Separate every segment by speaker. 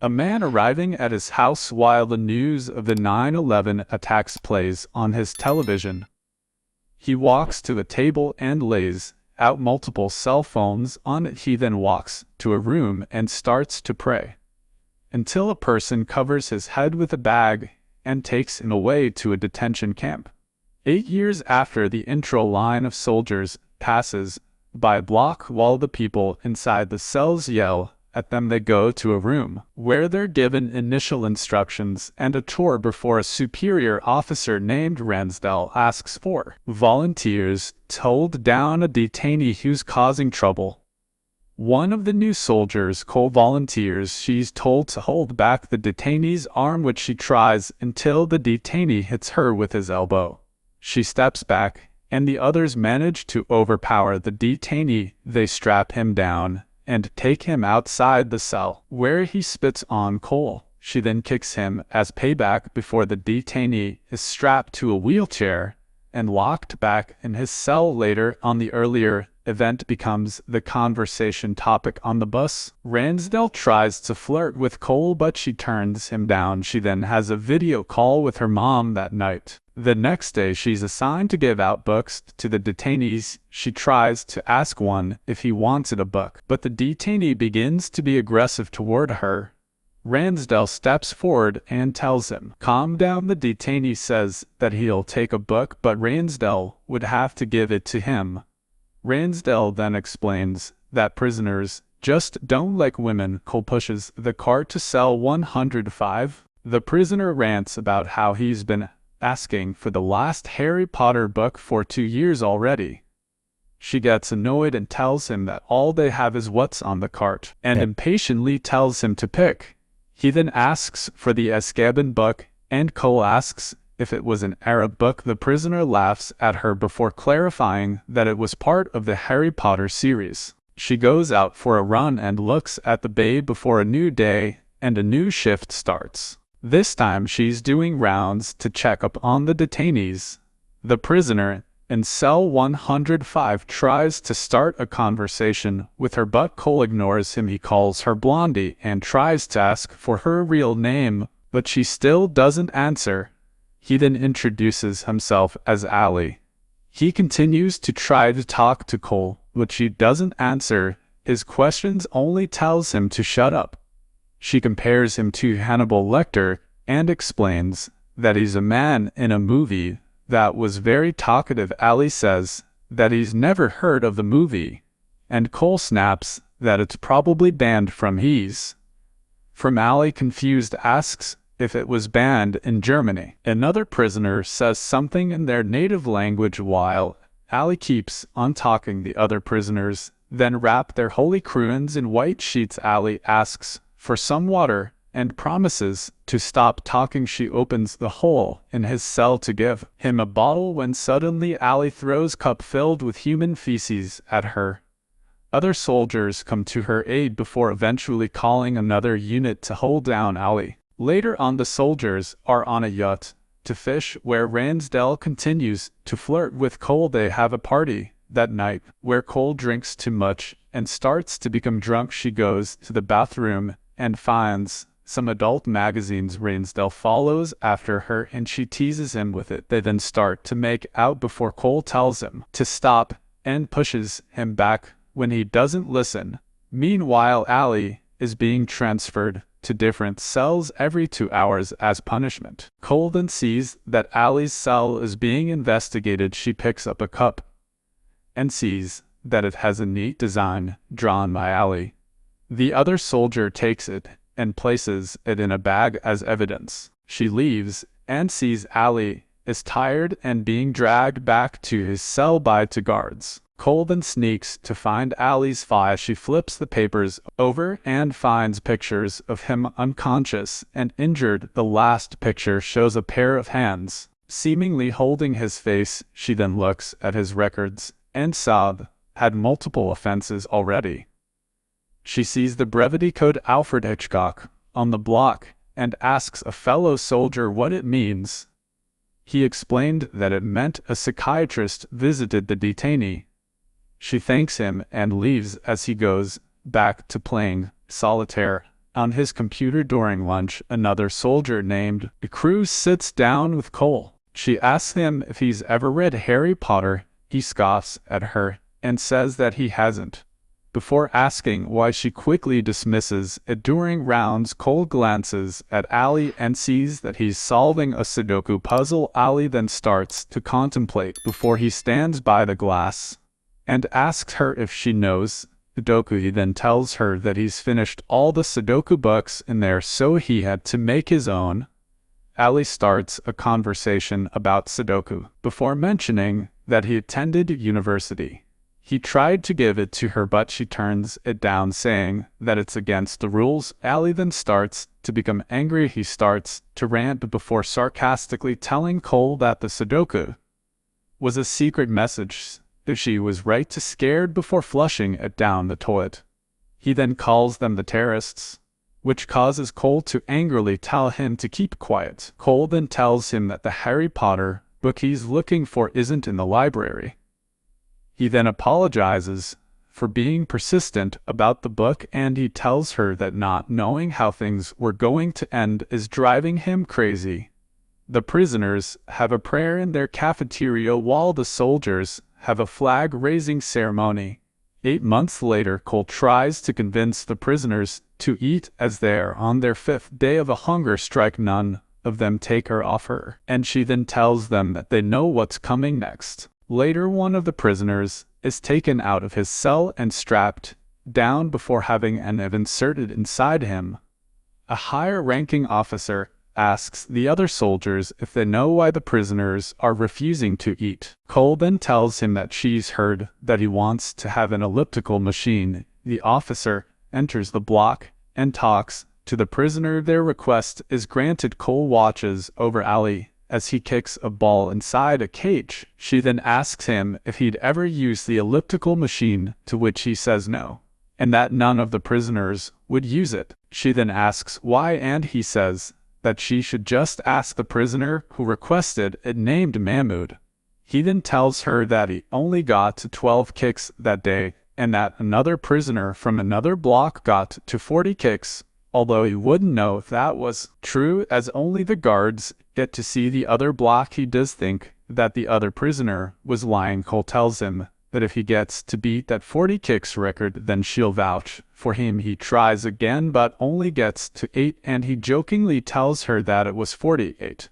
Speaker 1: A man arriving at his house while the news of the 9/11 attacks plays on his television. He walks to a table and lays out multiple cell phones on it. He then walks to a room and starts to pray until a person covers his head with a bag and takes him away to a detention camp. 8 years after, the intro line of soldiers passes by a block while the people inside the cells yell at them. They go to a room where they're given initial instructions and a tour before a superior officer named Ransdell asks for volunteers to hold down a detainee who's causing trouble. One of the new soldiers volunteers. She's told to hold back the detainee's arm, which she tries until the detainee hits her with his elbow. She steps back, and the others manage to overpower the detainee. They strap him down and take him outside the cell, where he spits on Cole. She then kicks him as payback before the detainee is strapped to a wheelchair and locked back in his cell. Later on, the earlier event becomes the conversation topic on the bus. Ransdell tries to flirt with Cole, but she turns him down. She then has a video call with her mom that night. The next day, she's assigned to give out books to the detainees. She tries to ask one if he wanted a book, but the detainee begins to be aggressive toward her. Ransdell steps forward and tells him, "Calm down." The detainee says that he'll take a book, but Ransdell would have to give it to him. Ransdell then explains that prisoners just don't like women. Cole pushes the cart to cell 105. The prisoner rants about how he's been asking for the last Harry Potter book for 2 years already. She gets annoyed and tells him that all they have is what's on the cart, and impatiently tells him to pick. He then asks for the Azkaban book, and Cole asks if it was an Arab book. The prisoner laughs at her before clarifying that it was part of the Harry Potter series. She goes out for a run and looks at the bay before a new day and a new shift starts. This time she's doing rounds to check up on the detainees. The prisoner in cell 105 tries to start a conversation with her, but Cole ignores him. He calls her Blondie and tries to ask for her real name, but she still doesn't answer. He then introduces himself as Ali. He continues to try to talk to Cole, but she doesn't answer his questions, only tells him to shut up. She compares him to Hannibal Lecter and explains that he's a man in a movie that was very talkative. Ali says that he's never heard of the movie, and Cole snaps that it's probably banned from his. Ali, confused, asks if it was banned in Germany. Another prisoner says something in their native language while Ali keeps on talking. The other prisoners then wrap their holy Qur'ans in white sheets. Ali asks for some water and promises to stop talking. She opens the hole in his cell to give him a bottle when suddenly Ali throws cup filled with human feces at her. Other soldiers come to her aid before eventually calling another unit to hold down Ali. Later on, the soldiers are on a yacht to fish, where Ransdell continues to flirt with Cole. They have a party that night where Cole drinks too much and starts to become drunk. She goes to the bathroom and finds some adult magazines. Ransdell follows after her and she teases him with it. They then start to make out before Cole tells him to stop and pushes him back when he doesn't listen. Meanwhile, Ali is being transferred to different cells every 2 hours as punishment. Cole then sees that Ali's cell is being investigated. She picks up a cup and sees that it has a neat design drawn by Ali. The other soldier takes it and places it in a bag as evidence. She leaves and sees Ali is tired and being dragged back to his cell by 2 guards. Cole then sneaks to find Ali's file. She flips the papers over and finds pictures of him unconscious and injured. The last picture shows a pair of hands seemingly holding his face. She then looks at his records and Saab had multiple offenses already. She sees the brevity code Alfred Hitchcock on the block and asks a fellow soldier what it means. He explained that it meant a psychiatrist visited the detainee. She thanks him and leaves as he goes back to playing solitaire. On his computer during lunch, another soldier named Cruz sits down with Cole. She asks him if he's ever read Harry Potter. He scoffs at her and says that he hasn't. Before asking why, she quickly dismisses it. During rounds, Cole glances at Ali and sees that he's solving a Sudoku puzzle. Ali then starts to contemplate before he stands by the glass and asks her if she knows Sudoku. He then tells her that he's finished all the Sudoku books in there, so he had to make his own. Ali starts a conversation about Sudoku before mentioning that he attended university. He tried to give it to her, but she turns it down, saying that it's against the rules. Ali then starts to become angry. He starts to rant before sarcastically telling Cole that the Sudoku was a secret message. She was right to scared before flushing it down the toilet. He then calls them the terrorists, which causes Cole to angrily tell him to keep quiet. Cole then tells him that the Harry Potter book he's looking for isn't in the library. He then apologizes for being persistent about the book, and he tells her that not knowing how things were going to end is driving him crazy. The prisoners have a prayer in their cafeteria while the soldiers have a flag-raising ceremony. 8 months later, Cole tries to convince the prisoners to eat as they're on their 5th day of a hunger strike. None of them take her offer, and she then tells them that they know what's coming next. Later, one of the prisoners is taken out of his cell and strapped down before having an IV inserted inside him. A higher-ranking officer asks the other soldiers if they know why the prisoners are refusing to eat. Cole then tells him that she's heard that he wants to have an elliptical machine. The officer enters the block and talks to the prisoner. Their request is granted. Cole watches over Ali as he kicks a ball inside a cage. She then asks him if he'd ever used the elliptical machine, to which he says no, and that none of the prisoners would use it. She then asks why, and he says that she should just ask the prisoner who requested it, named Mahmoud. He then tells her that he only got to 12 kicks that day, and that another prisoner from another block got to 40 kicks, although he wouldn't know if that was true, as only the guards get to see the other block. He does think that the other prisoner was lying. Cole tells him that if he gets to beat that 40 kicks record, then she'll vouch for him. He tries again but only gets to 8, and he jokingly tells her that it was 48.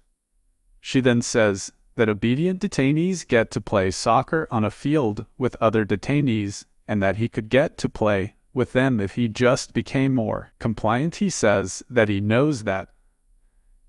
Speaker 1: She then says that obedient detainees get to play soccer on a field with other detainees, and that he could get to play with them if he just became more compliant. He says that he knows that,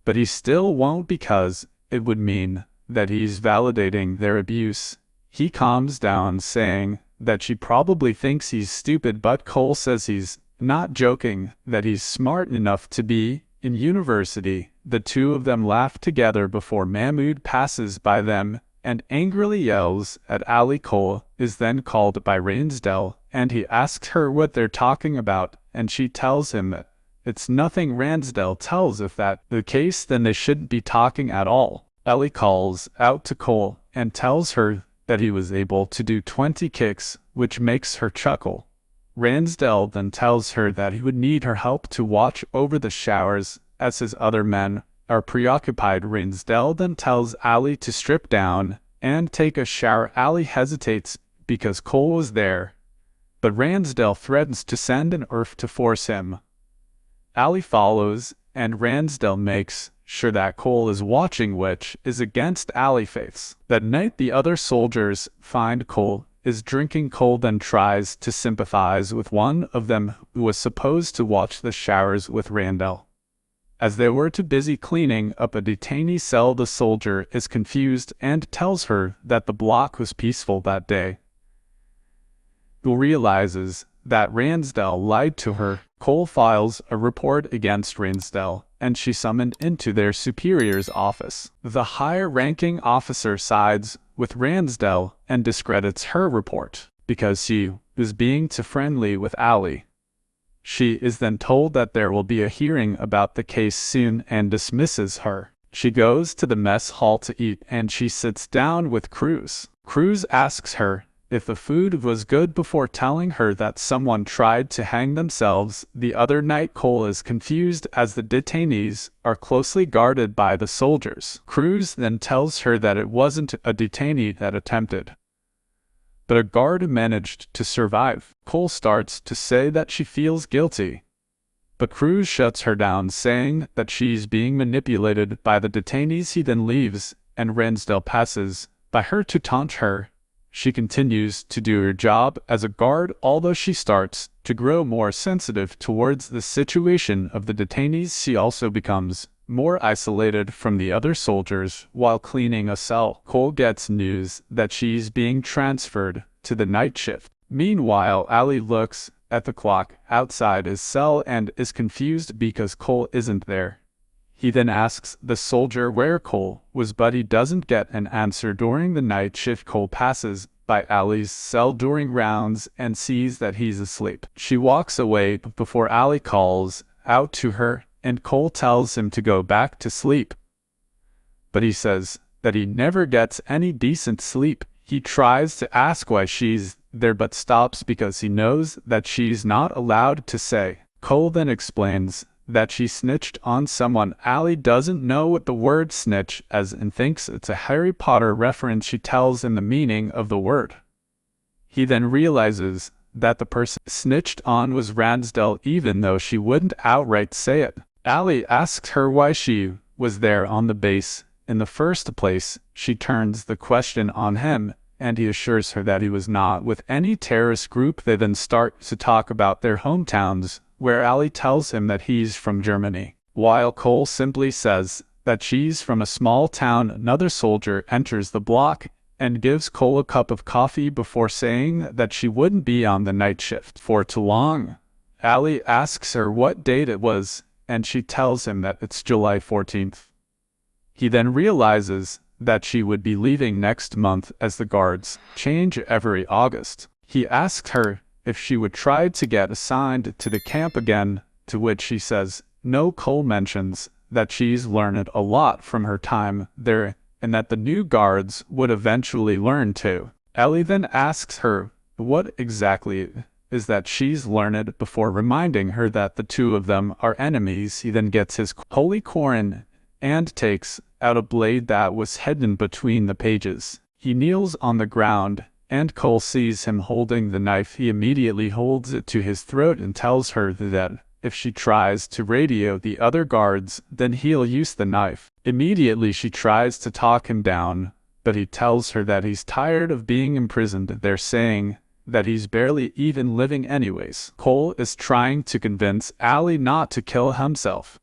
Speaker 1: but he still won't, because it would mean that he's validating their abuse. He calms down, saying that she probably thinks he's stupid, but Cole says he's not joking, that he's smart enough to be in university. The two of them laugh together before Mahmoud passes by them and angrily yells at Ali. Cole is then called by Ransdell, and he asks her what they're talking about, and she tells him that it's nothing. Ransdell tells if that's the case, then they shouldn't be talking at all. Ellie calls out to Cole and tells her that he was able to do 20 kicks, which makes her chuckle. Ransdell then tells her that he would need her help to watch over the showers, as his other men are preoccupied. Ransdell then tells Ali to strip down and take a shower. Ali hesitates because Cole was there, but Ransdell threatens to send an ERF to force him. Ali follows, and Ransdell makes sure that Cole is watching, which is against Ali faiths. That night, the other soldiers find Cole is drinking. Cole then tries to sympathize with one of them who was supposed to watch the showers with Randall. As they were too busy cleaning up a detainee cell, the soldier is confused and tells her that the block was peaceful that day. Cole realizes that Ransdell lied to her. Cole files a report against Ransdell, and she's summoned into their superior's office. The higher-ranking officer sides with Ransdell and discredits her report because she was being too friendly with Ali. She is then told that there will be a hearing about the case soon and dismisses her. She goes to the mess hall to eat, and she sits down with Cruz. Cruz asks her if the food was good before telling her that someone tried to hang themselves the other night. Cole is confused as the detainees are closely guarded by the soldiers. Cruz then tells her that it wasn't a detainee that attempted, but a guard managed to survive. Cole starts to say that she feels guilty, but Cruz shuts her down, saying that she's being manipulated by the detainees. He then leaves, and Ransdell passes by her to taunt her. She continues to do her job as a guard, although she starts to grow more sensitive towards the situation of the detainees. She also becomes more isolated from the other soldiers while cleaning a cell. Cole gets news that she's being transferred to the night shift. Meanwhile, Ali looks at the clock outside his cell and is confused because Cole isn't there. He then asks the soldier where Cole was, but he doesn't get an answer. During the night shift, Cole passes by Ali's cell during rounds and sees that he's asleep. She walks away before Ali calls out to her, and Cole tells him to go back to sleep. But he says that he never gets any decent sleep. He tries to ask why she's there but stops because he knows that she's not allowed to say. Cole then explains that she snitched on someone. Ali doesn't know what the word snitch is and thinks it's a Harry Potter reference. She tells him the meaning of the word. He then realizes that the person snitched on was Ransdell, even though she wouldn't outright say it. Ali asks her why she was there on the base in the first place. She turns the question on him, and he assures her that he was not with any terrorist group. They then start to talk about their hometowns, where Ali tells him that he's from Germany, while Cole simply says that she's from a small town. Another soldier enters the block and gives Cole a cup of coffee before saying that she wouldn't be on the night shift for too long. Ali asks her what date it was, and she tells him that it's July 14th. He then realizes that she would be leaving next month as the guards change every August. He asks her if she would try to get assigned to the camp again, to which she says no. Cole mentions that she's learned a lot from her time there and that the new guards would eventually learn too. Ellie then asks her what exactly is that she's learned before reminding her that the two of them are enemies. He then gets his holy Koran and takes out a blade that was hidden between the pages. He kneels on the ground, and Cole sees him holding the knife. He immediately holds it to his throat and tells her that if she tries to radio the other guards, then he'll use the knife. Immediately she tries to talk him down, but he tells her that he's tired of being imprisoned there, saying that he's barely even living anyways. Cole is trying to convince Ali not to kill himself,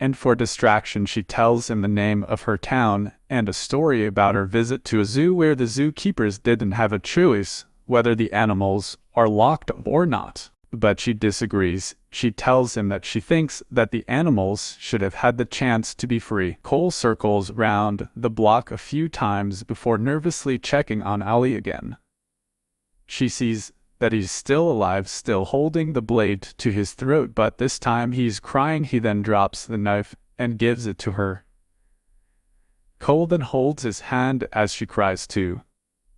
Speaker 1: and for distraction she tells him the name of her town and a story about her visit to a zoo where the zookeepers didn't have a choice whether the animals are locked up or not. But she disagrees. She tells him that she thinks that the animals should have had the chance to be free. Cole circles round the block a few times before nervously checking on Ali again. She sees that he's still alive, still holding the blade to his throat, but this time he's crying. He then drops the knife and gives it to her. Cole then holds his hand as she cries too.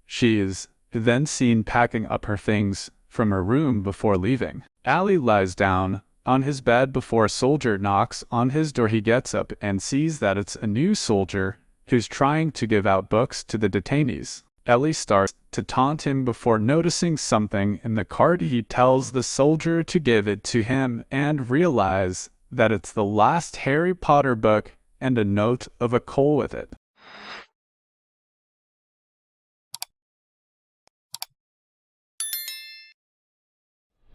Speaker 1: She is then seen packing up her things from her room before leaving. Ali lies down on his bed before a soldier knocks on his door. He gets up and sees that it's a new soldier who's trying to give out books to the detainees. Ellie starts to taunt him before noticing something in the card. He tells the soldier to give it to him and realize that it's the last Harry Potter book and a note of a Cole with it.